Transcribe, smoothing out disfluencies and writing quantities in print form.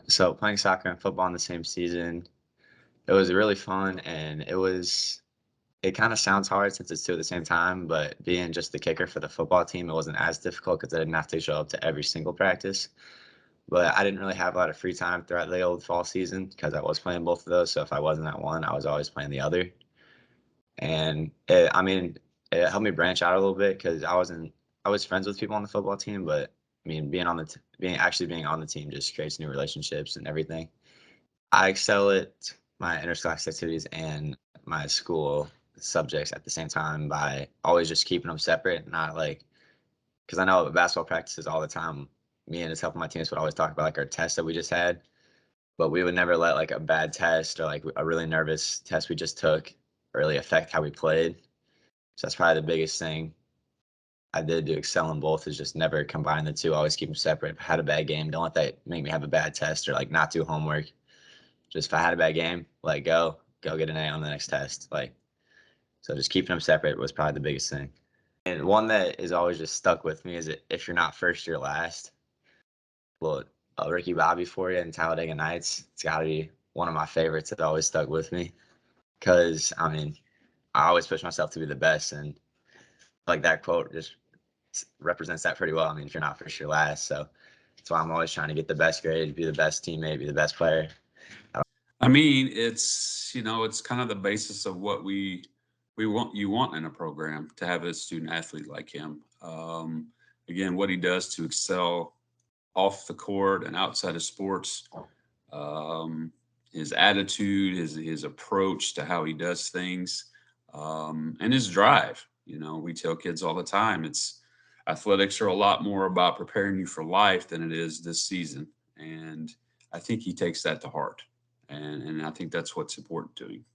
So playing soccer and football in the same season, it was really fun, and it kind of sounds hard since it's two at the same time, but being just the kicker for the football team, it wasn't as difficult because I didn't have to show up to every single practice. But I didn't really have a lot of free time throughout the old fall season because I was playing both of those. So if I wasn't at one, I was always playing the other. And it helped me branch out a little bit because I was friends with people on the football team, but being on being on the team just creates new relationships and everything. I excel at my interscholastic activities and my school subjects at the same time by always just keeping them separate, not like because I know at basketball practices all the time. Me and a couple of my teammates would always talk about like our test that we just had, but we would never let like a bad test or like a really nervous test we just took really affect how we played. So that's probably the biggest thing I did to excel in both is just never combine the two. Always keep them separate. If I had a bad game, don't let that make me have a bad test or like not do homework. Just if I had a bad game, let go get an A on the next test. So just keeping them separate was probably the biggest thing. And one that is always just stuck with me is if you're not first, you're last. Well, Ricky Bobby for you in Talladega Nights. It's got to be one of my favorites that always stuck with me because I always push myself to be the best, and like that quote just represents that pretty well. If you're not first, you're last. So that's why I'm always trying to get the best grade, be the best teammate, be the best player. I mean, it's kind of the basis of what we want in a program to have a student athlete like him. Again, what he does to excel off the court and outside of sports, um, his attitude, his approach to how he does things, and his drive. We tell kids all the time it's athletics are a lot more about preparing you for life than it is this season, and I think he takes that to heart, and I think that's what's important to him.